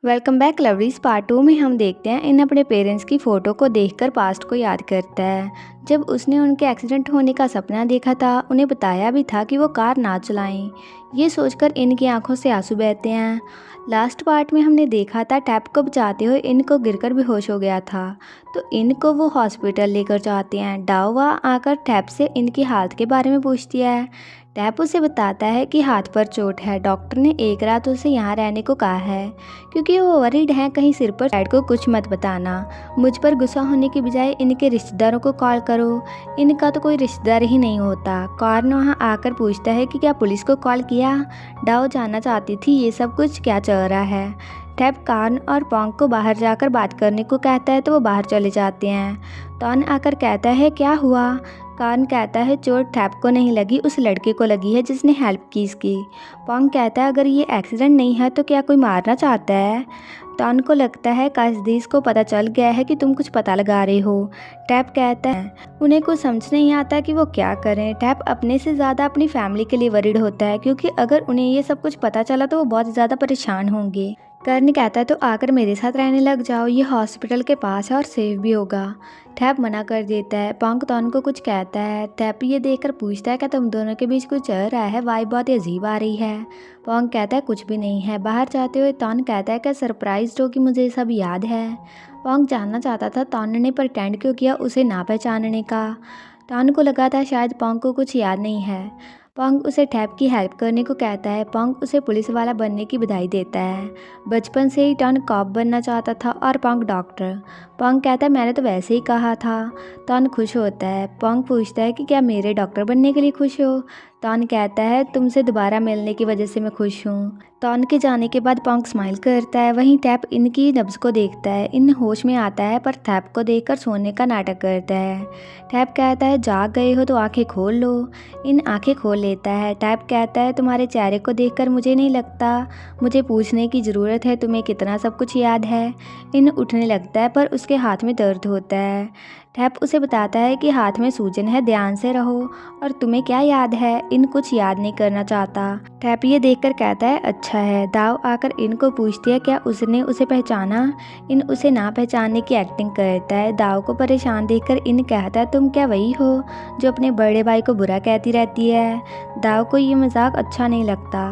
Welcome back lovelies. Part 2 में हम देखते हैं इन अपने पेरेंट्स की फ़ोटो को देखकर पास्ट को याद करता है। जब उसने उनके एक्सीडेंट होने का सपना देखा था, उन्हें बताया भी था कि वो कार ना चलाएं। ये सोचकर इनकी आंखों से आंसू बहते हैं। लास्ट पार्ट में हमने देखा था टैप को बचाते हुए इनको गिरकर बेहोश हो गया था, तो इनको वो हॉस्पिटल लेकर जाते हैं। डाओ वहाँ आकर टैप से इनकी हालत के बारे में पूछती है। टैप उसे बताता है कि हाथ पर चोट है, डॉक्टर ने एक रात उसे यहाँ रहने को कहा है क्योंकि वो वरीड हैं कहीं सिर पर डैड को कुछ मत बताना। मुझ पर गुस्सा होने की बजाय इनके रिश्तेदारों को कॉल करो। इनका तो कोई रिश्तेदार ही नहीं होता। कॉर्न वहाँ आकर पूछता है कि क्या पुलिस को कॉल किया। डाओ जानना चाहती थी ये सब कुछ क्या चल रहा है। टैप कार्न और पोंग को बाहर जाकर बात करने को कहता है तो वो बाहर चले जाते हैं। टॉन आकर कहता है क्या हुआ। कार्न कहता है चोट टैप को नहीं लगी, उस लड़के को लगी है जिसने हेल्प की इसकी। पोंग कहता है अगर ये एक्सीडेंट नहीं है तो क्या कोई मारना चाहता है। टॉन को लगता है काजदीस को पता चल गया है कि तुम कुछ पता लगा रहे हो। टैप कहता है उन्हें कुछ समझ नहीं आता कि वो क्या करें। टैप अपने से ज़्यादा अपनी फैमिली के लिए वरीड होता है क्योंकि अगर उन्हें ये सब कुछ पता चला तो वो बहुत ज़्यादा परेशान होंगे। कर्न कहता है तो आकर मेरे साथ रहने लग जाओ, ये हॉस्पिटल के पास है और सेफ भी होगा। टैप मना कर देता है। पोंग टॉन को कुछ कहता है। टैप ये देखकर पूछता है क्या तुम दोनों के बीच कुछ चल रहा है, वाइब बहुत अजीब आ रही है। पोंग कहता है कुछ भी नहीं है। बाहर जाते हुए टॉन कहता है क्या सरप्राइज हो कि मुझे सब याद है। पोंग जानना चाहता था टॉन ने प्रिटेंड क्यों किया उसे ना पहचानने का। टॉन को लगा था शायद पोंग को कुछ याद नहीं है। पोंग उसे टैप की हेल्प करने को कहता है। पोंग उसे पुलिस वाला बनने की बधाई देता है। बचपन से ही टॉन कॉप बनना चाहता था और पोंग डॉक्टर। पोंग कहता है मैंने तो वैसे ही कहा था। टॉन खुश होता है। पोंग पूछता है कि क्या मेरे डॉक्टर बनने के लिए खुश हो। टॉन कहता है तुमसे दोबारा मिलने की वजह से मैं खुश हूँ। टॉन के जाने के बाद पोंग स्माइल करता है। वहीं टैप इनकी नब्ज़ को देखता है। इन होश में आता है पर टैप को देखकर सोने का नाटक करता है। टैप कहता है जाग गए हो तो आंखें खोल लो। इन आंखें खोल लेता है। टैप कहता है तुम्हारे चेहरे को देखकर मुझे नहीं लगता मुझे पूछने की ज़रूरत है तुम्हें कितना सब कुछ याद है। इन उठने लगता है पर उसके हाथ में दर्द होता है। टैप उसे बताता है कि हाथ में सूजन है, ध्यान से रहो। और तुम्हें क्या याद है। इन कुछ याद नहीं करना चाहता। टैप ये देखकर कहता है अच्छा है। दाव आकर इनको पूछती है क्या उसने उसे पहचाना। इन उसे ना पहचानने की एक्टिंग करता है। दाव को परेशान देखकर इन कहता है तुम क्या वही हो जो अपने बड़े भाई को बुरा कहती रहती है। दाव को ये मजाक अच्छा नहीं लगता।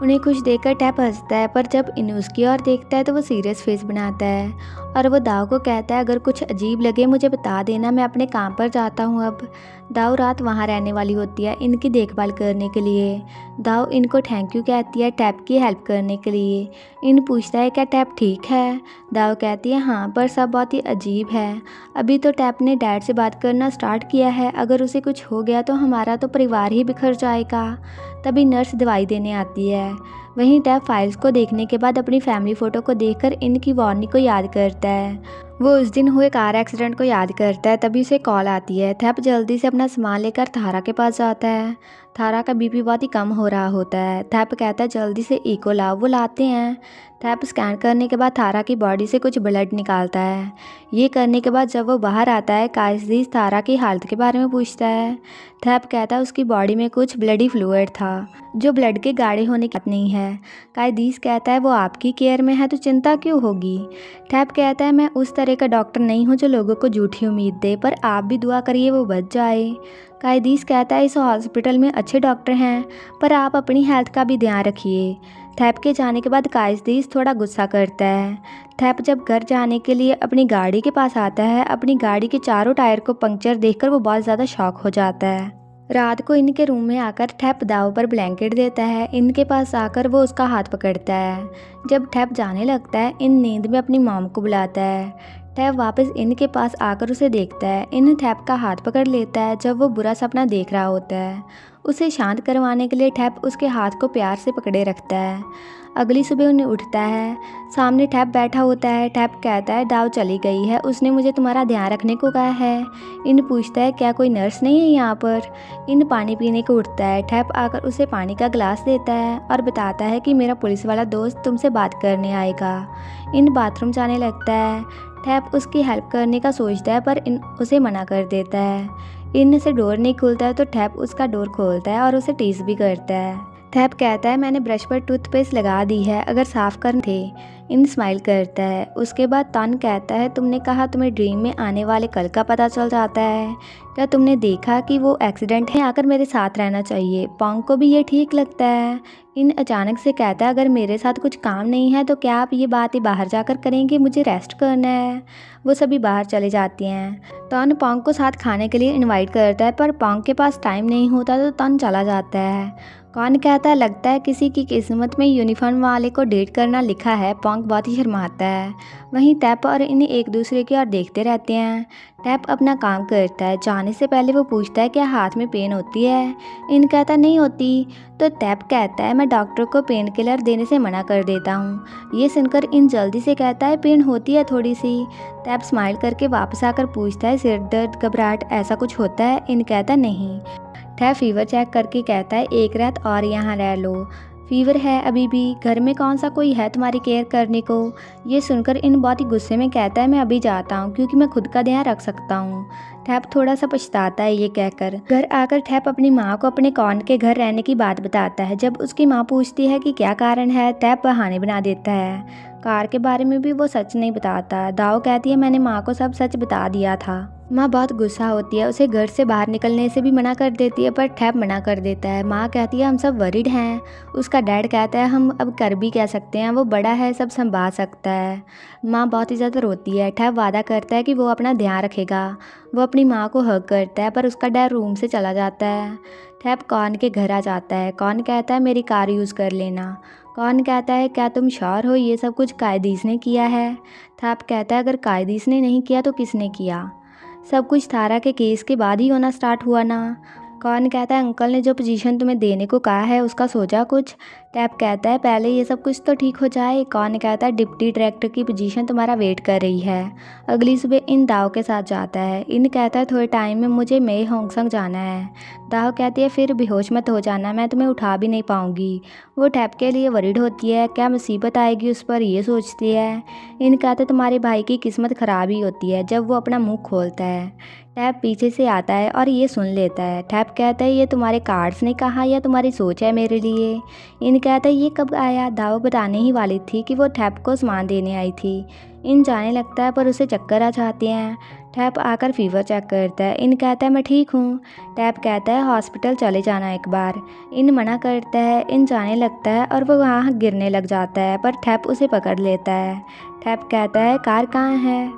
उन्हें खुश देखकर टैप हंसता है पर जब इन उसकी ओर देखता है तो वो सीरियस फेस बनाता है और वो दाव को कहता है अगर कुछ अजीब लगे मुझे बता देना, मैं अपने काम पर जाता हूँ अब। दाव रात वहाँ रहने वाली होती है इनकी देखभाल करने के लिए। दाव इनको थैंक यू कहती है टैप की हेल्प करने के लिए। इन पूछता है क्या टैप ठीक है। दाव कहती है हाँ पर सब बहुत ही अजीब है। अभी तो टैप ने डैड से बात करना स्टार्ट किया है, अगर उसे कुछ हो गया तो हमारा तो परिवार ही बिखर जाएगा। तभी नर्स दवाई देने आती है। वहीं टैप फाइल्स को देखने के बाद अपनी फैमिली फ़ोटो को देखकर इनकी वार्निंग को याद करता है। वो उस दिन हुए कार एक्सीडेंट को याद करता है। तभी उसे कॉल आती है। टैप जल्दी से अपना सामान लेकर थारा के पास जाता है। थारा का बीपी बहुत ही कम हो रहा होता है। टैप कहता है जल्दी से इको लाओ। वो लाते हैं। टैप स्कैन करने के बाद थारा की बॉडी से कुछ ब्लड निकालता है। ये करने के बाद जब वो बाहर आता है कायदीस थारा की हालत के बारे में पूछता है। टैप कहता है उसकी बॉडी में कुछ ब्लडी फ्लूइड था जो ब्लड के गाढ़े होने की बात नहीं है। कायदीस कहता है वो आपकी केयर में है तो चिंता क्यों होगी। टैप कहता है मैं उस तरह का डॉक्टर नहीं हूँ जो लोगों को झूठी उम्मीद दे, पर आप भी दुआ करिए वो बच जाए। कायदीस कहता है इस हॉस्पिटल में अच्छे डॉक्टर हैं पर आप अपनी हेल्थ का भी ध्यान रखिए। टैप के जाने के बाद कायदीस थोड़ा गुस्सा करता है। टैप जब घर जाने के लिए अपनी गाड़ी के पास आता है, अपनी गाड़ी के चारों टायर को पंक्चर देखकर वो बहुत ज़्यादा शॉक हो जाता है। रात को इनके रूम में आकर टैप दाव पर ब्लैंकेट देता है। इनके पास आकर वो उसका हाथ पकड़ता है। जब टैप जाने लगता है इन नींद में अपनी मॉम को बुलाता है। टैप वापस इनके पास आकर उसे देखता है। इन टैप का हाथ पकड़ लेता है जब वो बुरा सपना देख रहा होता है। उसे शांत करवाने के लिए टैप उसके हाथ को प्यार से पकड़े रखता है। अगली सुबह उन्हें उठता है। सामने टैप बैठा होता है। टैप कहता है दाव चली गई है, उसने मुझे तुम्हारा ध्यान रखने को कहा है। इन पूछता है क्या कोई नर्स नहीं है यहाँ पर। इन पानी पीने को उठता है। टैप आकर उसे पानी का गिलास देता है और बताता है कि मेरा पुलिस वाला दोस्त तुमसे बात करने आएगा। इन बाथरूम जाने लगता है। टैप उसकी हेल्प करने का सोचता है पर इन उसे मना कर देता है। इन से डोर नहीं खुलता है तो टैप उसका डोर खोलता है और उसे टीज भी करता है। टैप कहता है मैंने ब्रश पर टूथपेस्ट लगा दी है, अगर साफ कर थे। इन स्माइल करता है। उसके बाद तन कहता है तुमने कहा तुम्हें ड्रीम में आने वाले कल का पता चल जाता है, क्या तुमने देखा कि वो एक्सीडेंट है, आकर मेरे साथ रहना चाहिए। पोंग को भी ये ठीक लगता है। इन अचानक से कहता है अगर मेरे साथ कुछ काम नहीं है तो क्या आप ये बात ही बाहर जाकर करेंगे, मुझे रेस्ट करना है। वो सभी बाहर चले जाती हैं। तन पोंग को साथ खाने के लिए इनवाइट करता है पर पोंग के पास टाइम नहीं होता तो तन चला जाता है। कौन कहता है लगता है किसी की किस्मत में यूनिफॉर्म वाले को डेट करना लिखा है। पोंग बहुत ही शर्माता है। वहीं टैप और इन एक दूसरे की ओर देखते रहते हैं। टैप अपना काम करता है। जाने से पहले वो पूछता है क्या हाथ में पेन होती है। इन कहता नहीं होती। तो टैप कहता है मैं डॉक्टर को पेन किलर देने से मना कर देता हूँ। ये सुनकर इन जल्दी से कहता है पेन होती है थोड़ी सी। टैप स्माइल करके वापस आकर पूछता है सिर दर्द घबराहट ऐसा कुछ होता है। इन कहता नहीं। टैप फीवर चेक करके कहता है एक रात और यहाँ रह लो। फीवर है अभी भी, घर में कौन सा कोई है तुम्हारी केयर करने को। ये सुनकर इन बहुत ही गुस्से में कहता है मैं अभी जाता हूँ क्योंकि मैं खुद का ध्यान रख सकता हूँ। टैप थोड़ा सा पछताता है ये कहकर। घर आकर टैप अपनी माँ को अपने कॉर्न के घर रहने की बात बताता है। जब उसकी माँ पूछती है कि क्या कारण है, टैप बहाने बना देता है। कार के बारे में भी वो सच नहीं बताता। दाओ कहती है मैंने माँ को सब सच बता दिया था। माँ बहुत गुस्सा होती है, उसे घर से बाहर निकलने से भी मना कर देती है पर टैप मना कर देता है। माँ कहती है हम सब वरीड हैं। उसका डैड कहता है हम अब कर भी कह सकते हैं, वो बड़ा है सब संभाल सकता है। माँ बहुत ही ज़्यादा रोती है। टैप वादा करता है कि वो अपना ध्यान रखेगा। वो अपनी माँ को हग करता है पर उसका डैड रूम से चला जाता है। टैप कौन के घर आ जाता है। कौन कहता है मेरी कार यूज़ कर लेना। कौन कहता है क्या तुम श्योर हो ये सब कुछ कायदीस ने किया है। टैप कहता है अगर कायदीस ने नहीं किया तो किसने किया। सब कुछ तारा के केस के बाद ही होना स्टार्ट हुआ ना। कौन कहता है अंकल ने जो पोजीशन तुम्हें देने को कहा है उसका सोचा कुछ। टैप कहता है पहले ये सब कुछ तो ठीक हो जाए। कौन कहता है डिप्टी डायरेक्टर की पोजीशन तुम्हारा वेट कर रही है। अगली सुबह इन दाव के साथ जाता है। इन कहता है थोड़े टाइम में मुझे मे होंगसंग जाना है। दाव कहती है फिर बेहोश मत हो जाना, मैं तुम्हें उठा भी नहीं पाऊंगी। वो टैप के लिए वरीड होती है, क्या मुसीबत आएगी उस पर ये सोचती है। इन कहते तुम्हारे भाई की किस्मत ख़राब ही होती है जब वो अपना मुंह खोलता है। टैप पीछे से आता है और ये सुन लेता है। टैप कहता है ये तुम्हारे कार्ड्स ने कहा या तुम्हारी सोच है मेरे लिए। इन कहता है ये कब आया। दाव बताने ही वाली थी कि वो टैप को सामान देने आई थी। इन जाने लगता है पर उसे चक्कर आ जाते हैं। टैप आकर फीवर चेक करता है। इन कहता है मैं ठीक हूँ। टैप कहता है हॉस्पिटल चले जाना एक बार। इन मना करता है। इन जाने लगता है और वो वहाँ गिरने लग जाता है पर टैप उसे पकड़ लेता है। टैप कहता है कार कहाँ है।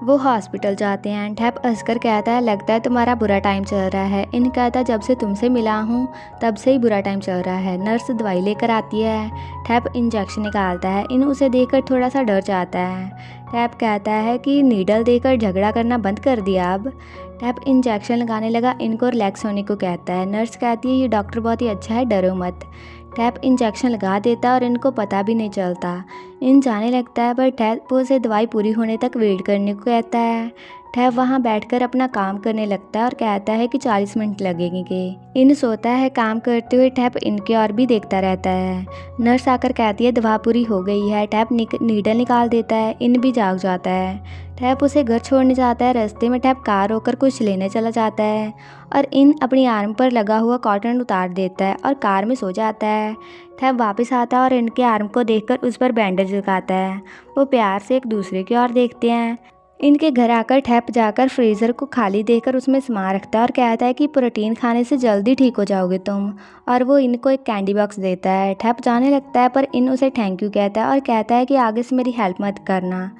वो हॉस्पिटल जाते हैं। टैप हंसकर कहता है लगता है तुम्हारा बुरा टाइम चल रहा है। इन कहता है जब से तुमसे मिला हूँ तब से ही बुरा टाइम चल रहा है। नर्स दवाई लेकर आती है। टैप इंजेक्शन निकालता है। इन उसे देखकर थोड़ा सा डर जाता है। टैप कहता है कि नीडल देकर झगड़ा करना बंद कर दिया अब। टैप इंजेक्शन लगाने लगा। इनको रिलैक्स होने को कहता है। नर्स कहती है ये डॉक्टर बहुत ही अच्छा है, डरो मत। टैप इंजेक्शन लगा देता है और इनको पता भी नहीं चलता। इन जाने लगता है पर टैप उसे दवाई पूरी होने तक वेट करने को कहता है। टैप वहाँ बैठकर अपना काम करने लगता है और कहता है कि 40 मिनट लगेंगे। इन सोता है। काम करते हुए टैप इनके और भी देखता रहता है। नर्स आकर कहती है दवा पूरी हो गई है। टैप नीडल निकाल देता है। इन भी जाग जाता है। टैप उसे घर छोड़ने जाता है। रास्ते में टैप कार रोकर कुछ लेने चला जाता है और इन अपनी आर्म पर लगा हुआ कॉटन उतार देता है और कार में सो जाता है। टैप वापस आता है और इनके आर्म को देखकर उस पर बैंडेज लगाता है। वो प्यार से एक दूसरे की ओर देखते हैं। इनके घर आकर टैप जाकर फ्रीज़र को खाली देखकर उसमें सामान रखता है और कहता है कि प्रोटीन खाने से जल्दी ठीक हो जाओगे तुम। और वो इनको एक कैंडी बॉक्स देता है। टैप जाने लगता है पर इन उसे थैंक यू कहता है और कहता है कि आगे से मेरी हेल्प मत करना।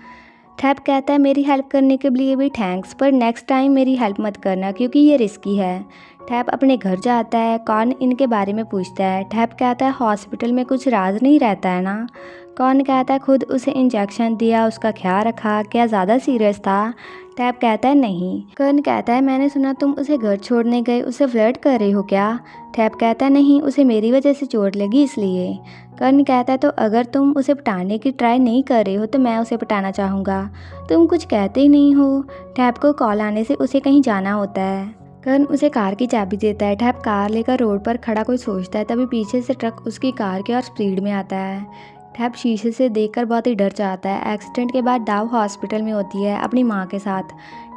टैप कहता है मेरी हेल्प करने के लिए भी थैंक्स, पर नेक्स्ट टाइम मेरी हेल्प मत करना क्योंकि ये रिस्की है। टैप अपने घर जाता है। कौन इनके बारे में पूछता है। टैप कहता है हॉस्पिटल में कुछ राज नहीं रहता है ना। कौन कहता है खुद उसे इंजेक्शन दिया, उसका ख्याल रखा, क्या ज़्यादा सीरियस था। टैप कहता है नहीं। कौन कहता है मैंने सुना तुम उसे घर छोड़ने गए, उसे फ्लर्ट कर रहे हो क्या। टैप कहता है नहीं, उसे मेरी वजह से चोट लगी इसलिए। कर्ण कहता है तो अगर तुम उसे पटाने की ट्राई नहीं कर रहे हो तो मैं उसे पटाना चाहूँगा। तुम कुछ कहते ही नहीं हो। टैप को कॉल आने से उसे कहीं जाना होता है। कर्ण उसे कार की चाबी देता है। टैप कार लेकर रोड पर खड़ा कोई सोचता है, तभी पीछे से ट्रक उसकी कार की ओर स्पीड में आता है। टैप शीशे से देखकर बहुत ही डर जाता है। एक्सीडेंट के बाद दाव हॉस्पिटल में होती है अपनी माँ के साथ।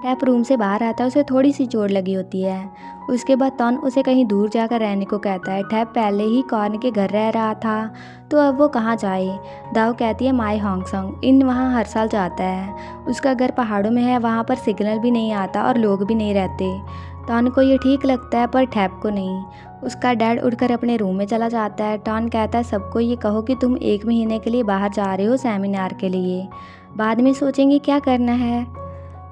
टैप रूम से बाहर आता है, उसे थोड़ी सी चोट लगी होती है। उसके बाद टॉन उसे कहीं दूर जाकर रहने को कहता है। टैप पहले ही कॉर्न के घर रह रहा था, तो अब वो कहाँ जाए। दाव कहती है माई होंगसोंग। इन वहाँ हर साल जाता है। उसका घर पहाड़ों में है, वहाँ पर सिग्नल भी नहीं आता और लोग भी नहीं रहते। टॉन को ये ठीक लगता है पर टैप को नहीं। उसका डैड उठकर अपने रूम में चला जाता है। टॉन कहता है सबको ये कहो कि तुम 1 महीने के लिए बाहर जा रहे हो सेमिनार के लिए, बाद में सोचेंगे क्या करना है।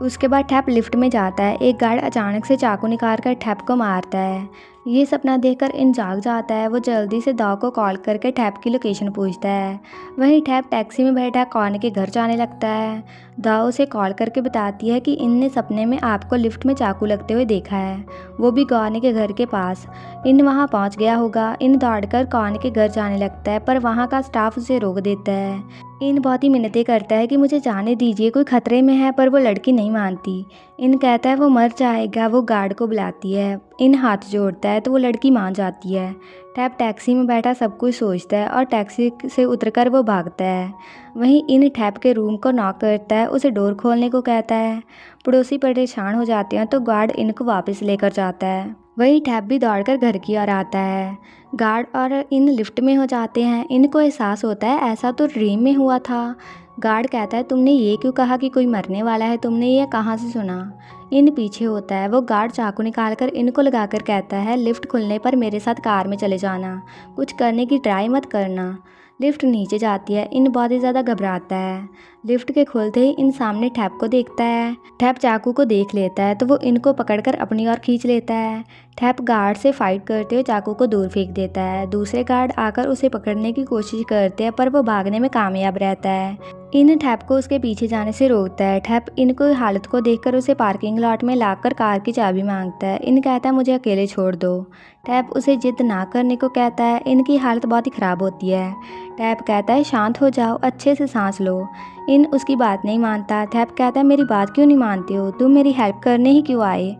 उसके बाद टैप लिफ्ट में जाता है। एक गार्ड अचानक से चाकू निकाल कर टैप को मारता है। ये सपना देखकर इन जाग जाता है। वो जल्दी से दाव को कॉल करके टैप की लोकेशन पूछता है। वहीं टैप टैक्सी में बैठा कॉर्न के घर जाने लगता है। दाव उसे कॉल करके बताती है कि इनने सपने में आपको लिफ्ट में चाकू लगते हुए देखा है, वो भी कॉर्न के घर के पास। इन वहाँ पहुँच गया होगा। इन दौड़कर कॉर्न के घर जाने लगता है, पर वहाँ का स्टाफ उसे रोक देता है। इन बहुत ही मिन्नतें करता है कि मुझे जाने दीजिए, कोई खतरे में है, पर वो लड़की नहीं मानती। इन कहता है वो मर जाएगा। वो गार्ड को बुलाती है। इन हाथ जोड़ता है तो वो लड़की मान जाती है। टैप टैक्सी में बैठा सब कुछ सोचता है और टैक्सी से उतरकर वो भागता है। वहीं इन टैप के रूम को नॉक करता है, उसे डोर खोलने को कहता है। पड़ोसी परेशान हो जाते हैं तो गार्ड इनको वापस लेकर जाता है। वहीं टैप भी दौड़कर घर की ओर आता है। गार्ड और इन लिफ्ट में हो जाते हैं। इनको एहसास होता है ऐसा तो ड्रीम में हुआ था। गार्ड कहता है तुमने ये क्यों कहा कि कोई मरने वाला है, तुमने ये कहाँ से सुना। इन पीछे होता है। वो गार्ड चाकू निकालकर इनको लगाकर कहता है लिफ्ट खुलने पर मेरे साथ कार में चले जाना, कुछ करने की ट्राई मत करना। लिफ्ट नीचे जाती है। इन बहुत ही ज़्यादा घबराता है। लिफ्ट के खुलते ही इन सामने टैप को देखता है। टैप चाकू को देख लेता है तो वो इनको पकड़कर अपनी ओर खींच लेता है। टैप गार्ड से फाइट करते हुए चाकू को दूर फेंक देता है। दूसरे गार्ड आकर उसे पकड़ने की कोशिश करते हैं, पर वो भागने में कामयाब रहता है। इन टैप को उसके पीछे जाने से रोकता है। टैप इनको हालत को देखकर उसे पार्किंग लॉट में लाकर कार की चाबी मांगता है। इन कहता है मुझे अकेले छोड़ दो। टैप उसे जिद ना करने को कहता है। इनकी हालत बहुत ही ख़राब होती है। टैप कहता है शांत हो जाओ, अच्छे से सांस लो। इन उसकी बात नहीं मानता। टैप कहता है मेरी बात क्यों नहीं मानते हो, तुम मेरी हेल्प करने ही क्यों आए,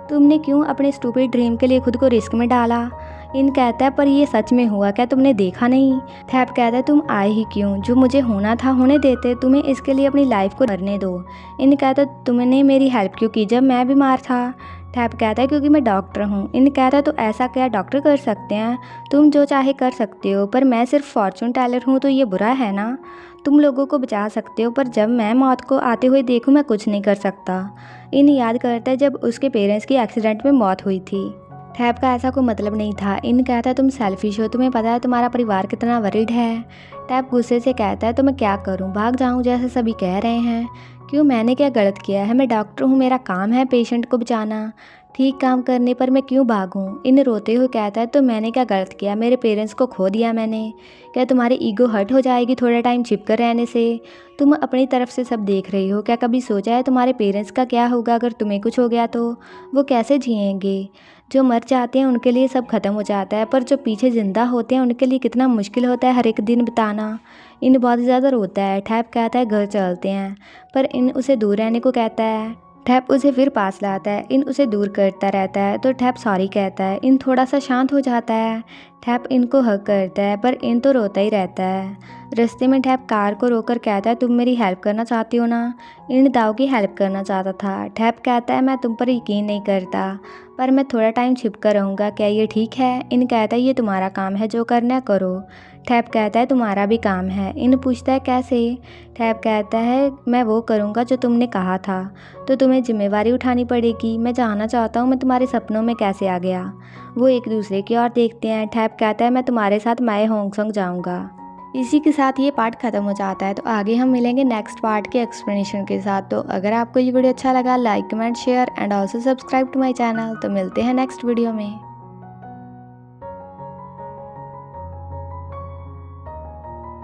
तुमने क्यों अपने स्टूपिड ड्रीम के लिए खुद को रिस्क में डाला। इन कहता है पर ये सच में हुआ, क्या तुमने देखा नहीं। टैप कहता है तुम आए ही क्यों, जो मुझे होना था होने देते, तुम्हें इसके लिए अपनी लाइफ को मरने दो। इन कहता है तुमने मेरी हेल्प क्यों की जब मैं बीमार था। टैप कहता है क्योंकि मैं डॉक्टर हूँ। इन कहता है तो ऐसा क्या डॉक्टर कर सकते हैं, तुम जो चाहे कर सकते हो, पर मैं सिर्फ फॉर्चून टेलर हूँ तो ये बुरा है ना। तुम लोगों को बचा सकते हो, पर जब मैं मौत को आते हुए देखूँ मैं कुछ नहीं कर सकता। इन याद करता है जब उसके पेरेंट्स की एक्सीडेंट में मौत हुई थी। टैप का ऐसा कोई मतलब नहीं था। इन कहता है तुम सेल्फिश हो, तुम्हें पता है तुम्हारा परिवार कितना वरीड है। टैप गुस्से से कहता है तो मैं क्या करूं, भाग जाऊं जैसे सभी कह रहे हैं। क्यों, मैंने क्या गलत किया है, मैं डॉक्टर हूं, मेरा काम है पेशेंट को बचाना, ठीक काम करने पर मैं क्यों भागूं। इन रोते हुए कहता है तो मैंने क्या गलत किया, मेरे पेरेंट्स को खो दिया मैंने, क्या तुम्हारी ईगो हर्ट हो जाएगी थोड़ा टाइम छिप कर रहने से। तुम अपनी तरफ से सब देख रही हो, क्या कभी सोचा है तुम्हारे पेरेंट्स का क्या होगा अगर तुम्हें कुछ हो गया तो, वो कैसे जिएंगे। जो मर जाते हैं उनके लिए सब खत्म हो जाता है, पर जो पीछे ज़िंदा होते हैं उनके लिए कितना मुश्किल होता है हर एक दिन बिताना। इन बहुत ज़्यादा रोता है। टैप कहता है घर चलते हैं, पर इन उसे दूर रहने को कहता है। टैप उसे फिर पास लाता है। इन उसे दूर करता रहता है तो टैप सॉरी कहता है। इन थोड़ा सा शांत हो जाता है। टैप इनको हग करता है, पर इन तो रोता ही रहता है। रास्ते में टैप कार को रोककर कहता है तुम मेरी हेल्प करना चाहती हो ना। इन दाव की हेल्प करना चाहता था। टैप कहता है मैं तुम पर यकीन नहीं करता, पर मैं थोड़ा टाइम छिप कर रहूँगा, क्या ये ठीक है। इन कहता है ये तुम्हारा काम है, जो करना है करो। टैप कहता है तुम्हारा भी काम है। इन पूछता है कैसे। टैप कहता है मैं वो करूँगा जो तुमने कहा था, तो तुम्हें जिम्मेवारी उठानी पड़ेगी। मैं जानना चाहता हूँ मैं तुम्हारे सपनों में कैसे आ गया। वो एक दूसरे की ओर देखते हैं। टैप कहता है मैं तुम्हारे साथ माए होंगसोंग जाऊँगा। इसी के साथ ये पार्ट ख़त्म हो जाता है। तो आगे हम मिलेंगे नेक्स्ट पार्ट के एक्सप्लेनेशन के साथ। तो अगर आपको ये वीडियो अच्छा लगा like comment share and also subscribe to my channel. तो मिलते हैं नेक्स्ट वीडियो में।